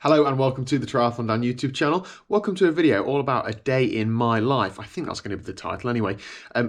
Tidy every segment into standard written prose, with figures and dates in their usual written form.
Hello and welcome to the TriathlonDan YouTube channel. Welcome to a video all about a day in my life. I think that's going to be the title anyway.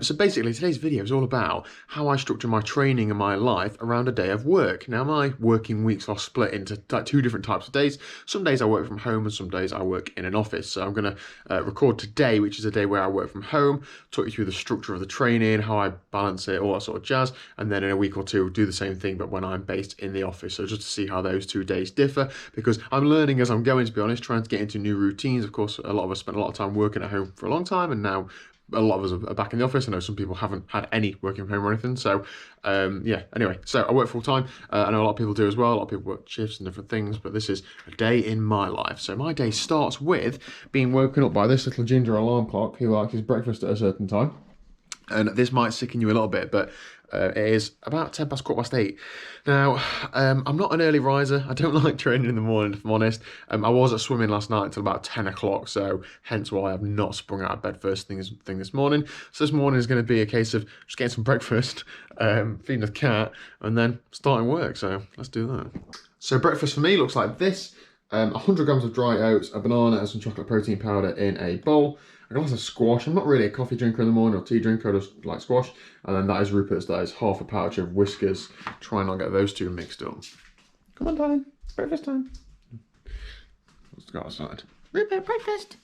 So basically today's video is all about how I structure my training and my life around a day of work. Now my working weeks are split into two different types of days. Some days I work from home and some days I work in an office. So I'm going to record today, which is a day where I work from home, talk you through the structure of the training, how I balance it, all that sort of jazz. And then in a week or two, do the same thing, but when I'm based in the office. So just to see how those 2 days differ, because I'm learning as I'm going, to be honest, trying to get into new routines. Of course, a lot of us spent a lot of time working at home for a long time, and now a lot of us are back in the office. I know some people haven't had any working from home or anything. So yeah, anyway, so I work full time. I know a lot of people do as well. A lot of people work shifts and different things, but this is a day in my life. So my day starts with being woken up by this little ginger alarm clock who likes his breakfast at a certain time. And this might sicken you a little bit, but it is about 10 past, 8:15. Now, I'm not an early riser. I don't like training in the morning, if I'm honest. I was at swimming last night until about 10 o'clock, so hence why I've not sprung out of bed first thing this morning. So this morning is going to be a case of just getting some breakfast, feeding the cat, and then starting work. So let's do that. So breakfast for me looks like this. 100 grams of dry oats, a banana and some chocolate protein powder in a bowl. A glass of squash. I'm not really a coffee drinker in the morning or tea drinker, I just like squash. And then that is Rupert's, that is half a pouch of Whiskers. Try and not get those two mixed up. Come on, darling, breakfast time. Let's go outside. Rupert, breakfast.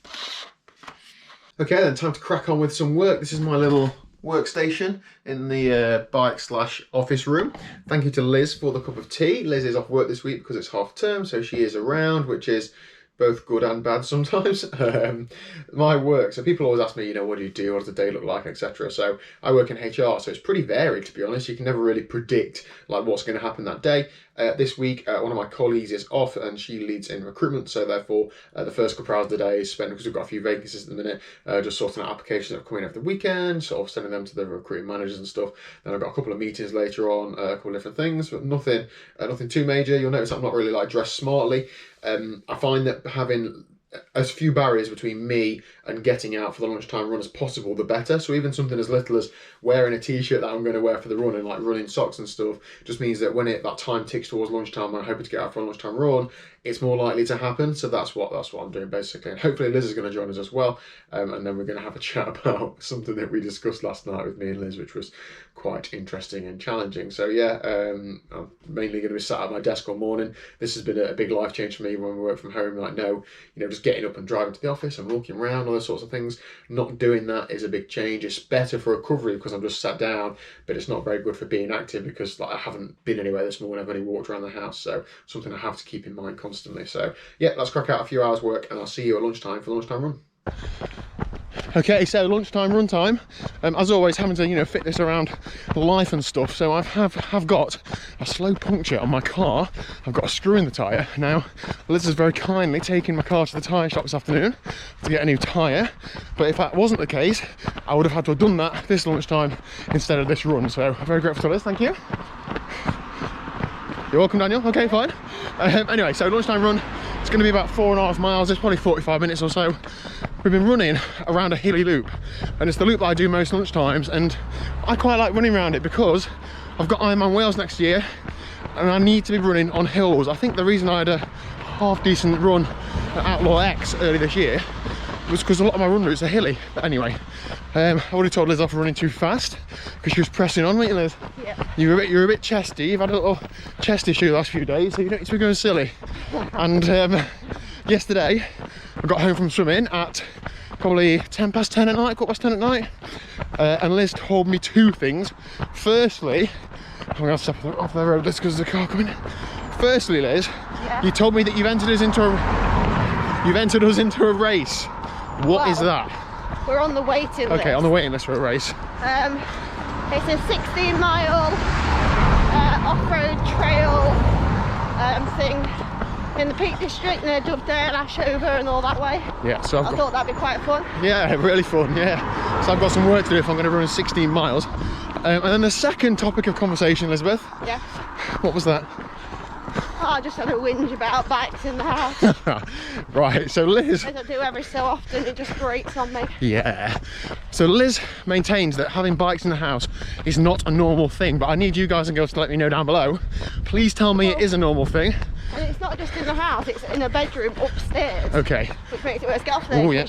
Okay, then time to crack on with some work. This is my little workstation in the bike/office room. Thank you to Liz for the cup of tea. Liz is off work this week because it's half term, so she is around, which is both good and bad sometimes. My work, so people always ask me, what do you do, what does the day look like, etc. So I work in HR, so it's pretty varied, to be honest. You can never really predict like what's going to happen that day. This week, one of my colleagues is off and she leads in recruitment, so therefore the first couple hours of the day is spent, because we've got a few vacancies at the minute, just sorting out applications that have come in over the weekend, sort of sending them to the recruiting managers and stuff. Then I've got a couple of meetings later on, a couple of different things, but nothing too major. You'll notice I'm not really like dressed smartly. I find that having as few barriers between me and getting out for the lunchtime run as possible, the better. So even something as little as wearing a t-shirt that I'm going to wear for the run and like running socks and stuff just means that when that time ticks towards lunchtime and I'm hoping to get out for a lunchtime run, it's more likely to happen. So that's what I'm doing basically. And hopefully Liz is going to join us as well. And then we're going to have a chat about something that we discussed last night with me and Liz, which was quite interesting and challenging. So yeah, I'm mainly going to be sat at my desk all morning. This has been a big life change for me when we work from home. Like just getting up and driving to the office and walking around, all those sorts of things. Not doing that is a big change. It's better for recovery because I'm just sat down, but it's not very good for being active because I haven't been anywhere this morning. I've only walked around the house, so something I have to keep in mind constantly. So yeah, let's crack out a few hours work and I'll see you at lunchtime for the lunchtime run. Okay, so lunchtime run time. As always, having to fit this around life and stuff. So I have got a slow puncture on my car. I've got a screw in the tyre. Now Liz has very kindly taken my car to the tyre shop this afternoon to get a new tyre. But if that wasn't the case, I would have had to have done that this lunchtime instead of this run. So I'm very grateful to Liz, thank you. You're welcome, Daniel. Okay, fine. Anyway, so lunchtime run. It's going to be about 4.5 miles. It's probably 45 minutes or so. We've been running around a hilly loop, and it's the loop that I do most lunchtimes, and I quite like running around it because I've got Ironman Wales next year and I need to be running on hills. I think the reason I had a half decent run at Outlaw X early this year was because a lot of my run routes are hilly. But anyway, I already told Liz off for running too fast because she was pressing on, weren't you, Liz? Yeah. You're a bit chesty. You've had a little chest issue the last few days, so you don't need to be going silly. And yesterday I got home from swimming at probably 10 past 10 at night, 10 at night, and Liz told me two things. Firstly, I'm gonna have to step off the road just because there's a car coming. Firstly, Liz, you told me that you've entered us into a race. What is that? We're on the waiting list. Okay, on the waiting list for a race. It's a 16-mile off-road trail thing in the Peak District near Dovedale, Ashover and all that way. Yeah, so I thought that'd be quite fun. Yeah, really fun, yeah. So I've got some work to do if I'm going to run 16 miles. And then the second topic of conversation, Elizabeth. Yeah. What was that? I just had a whinge about bikes in the house. Right, so Liz... As I do every so often, it just grates on me. Yeah. So Liz maintains that having bikes in the house is not a normal thing, but I need you guys and girls to let me know down below. Please tell me it is a normal thing. And it's not just in the house, it's in a bedroom upstairs. Okay. Which makes it worse. Get off there. Oh, yeah.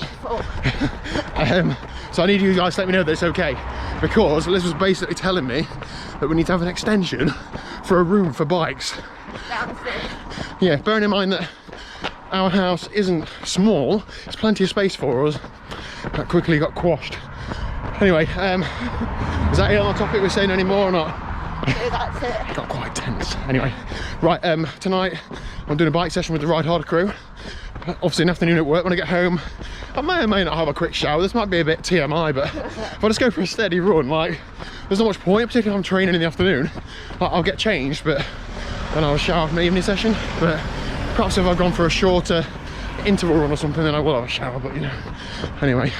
So I need you guys to let me know that it's okay, because Liz was basically telling me that we need to have an extension for a room for bikes. Downstairs. Yeah, bearing in mind that our house isn't small, there's plenty of space for us. That quickly got quashed. Anyway, is that it on the topic we're saying anymore or not? Yeah, that's it. Got quite tense. Anyway, right, tonight I'm doing a bike session with the Ride Harder crew. Obviously an afternoon at work. When I get home, I may or may not have a quick shower. This might be a bit TMI, but if I just go for a steady run, like, there's not much point, particularly if I'm training in the afternoon. Like, I'll get changed, but then I'll shower for my evening session. But perhaps if I've gone for a shorter interval run or something, then I will have a shower, but you know. Anyway,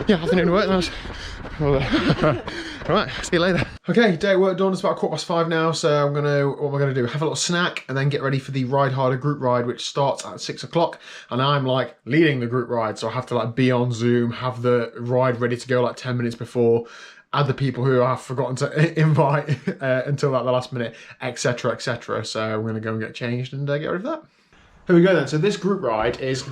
yeah, afternoon at work, and Alright, see you later. Okay, day at work done. It's about 5:15 now, so what am I gonna do? Have a little snack and then get ready for the Ride Harder group ride, which starts at 6 o'clock. And I'm like leading the group ride, so I have to like be on Zoom, have the ride ready to go like 10 minutes before, add the people who I've forgotten to invite until like the last minute, etc, etc. So I'm gonna go and get changed and get ready for that. Here we go then. So this group ride is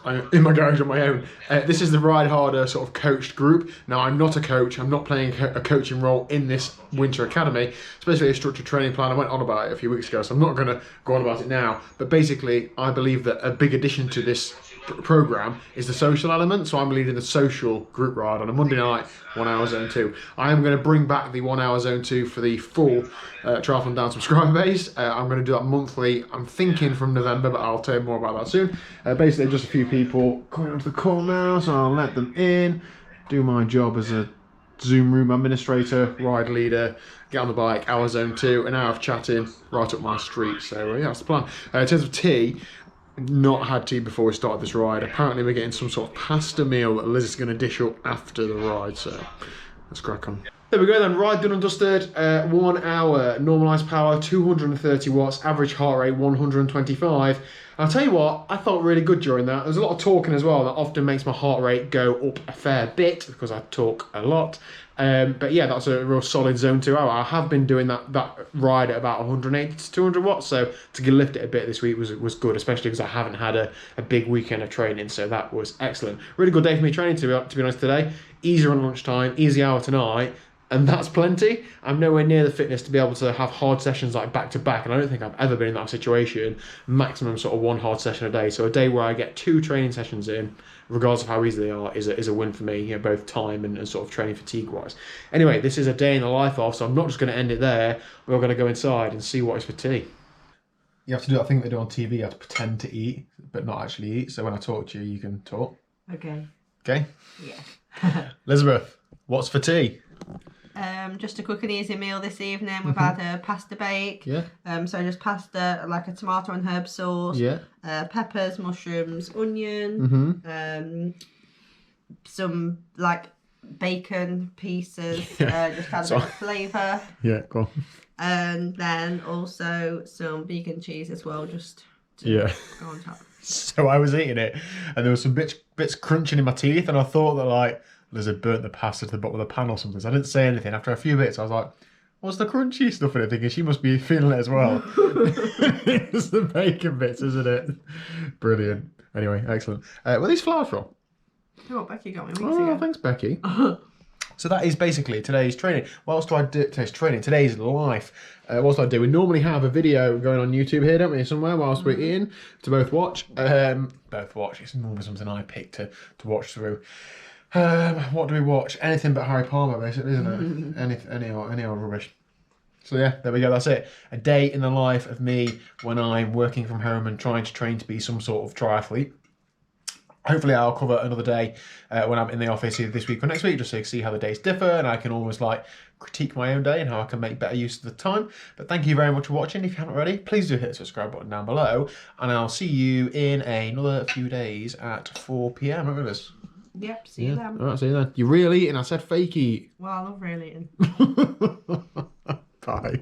I'm in my garage on my own. This is the Ride Harder sort of coached group. Now I'm not a coach. I'm not playing a coaching role in this winter academy. It's basically a structured training plan. I went on about it a few weeks ago, so I'm not going to go on about it now. But basically, I believe that a big addition to this program is the social element. So I'm leading the social group ride on a Monday night, 1 hour zone 2. I am going to bring back the 1 hour zone 2 for the full TriathlonDan subscriber base. I'm going to do that monthly. I'm thinking from November, but I'll tell you more about that soon. Basically, just a few people coming onto the call now, so I'll let them in, do my job as a Zoom room administrator, ride leader, get on the bike, hour zone 2, an hour of chatting right up my street. So yeah, that's the plan. In terms of tea, not had tea before we started this ride. Apparently we're getting some sort of pasta meal that Liz is going to dish up after the ride, so let's crack on. There we go then, ride done and dusted. 1 hour, normalised power, 230 watts, average heart rate 125. I'll tell you what, I felt really good during that. There's a lot of talking as well that often makes my heart rate go up a fair bit because I talk a lot. But yeah, that's a real solid zone 2 hour. I have been doing that ride at about 180 to 200 watts, so to lift it a bit this week was good, especially because I haven't had a big weekend of training, so that was excellent. Really good day for me training, to be honest, today. Easier on lunchtime, easy hour tonight, and that's plenty. I'm nowhere near the fitness to be able to have hard sessions like back to back, and I don't think I've ever been in that situation. Maximum sort of 1 hard session a day, so a day where I get 2 training sessions in, regardless of how easy they are, is a win for me, you know, both time and sort of training fatigue wise. Anyway, this is a day in the life of, so I'm not just going to end it there. We're going to go inside and see what is for tea. You have to do that thing they do on TV, you have to pretend to eat, but not actually eat, so when I talk to you, you can talk. Okay. Okay? Yeah. Elizabeth, what's for tea? Just a quick and easy meal this evening. We've had a pasta bake. Yeah. So just pasta, like a tomato and herb sauce. Yeah. Peppers, mushrooms, onion. Some like bacon pieces. Yeah. Just add a bit of flavour. Yeah, cool. And then also some vegan cheese as well, just to go on top. So I was eating it, and there was some bits crunching in my teeth, and I thought that like Liz had burnt the pasta to the bottom of the pan or something. So I didn't say anything. After a few bits, I was like, what's the crunchy stuff in it? Thinking she must be feeling it as well. It's the bacon bits, isn't it? Brilliant. Anyway, excellent. Where are these flowers from? Oh, Becky got me weeks ago. Thanks, Becky. So that is basically today's training. What else do I do? Today's life. What else do I do? We normally have a video going on YouTube here, don't we? Somewhere whilst we're eating to both watch. It's normally something I pick to watch through. What do we watch? Anything but Harry Palmer, basically, isn't it? Any old rubbish. So yeah, there we go. That's it. A day in the life of me when I'm working from home and trying to train to be some sort of triathlete. Hopefully I'll cover another day when I'm in the office either this week or next week, just so you can see how the days differ and I can almost like critique my own day and how I can make better use of the time. But thank you very much for watching. If you haven't already, please do hit the subscribe button down below, and I'll see you in another few days at 4 PM. Remember this? Yep, see you then. Alright, see you then. You're real eating. I said fake eat. Well, I love real eating. Bye.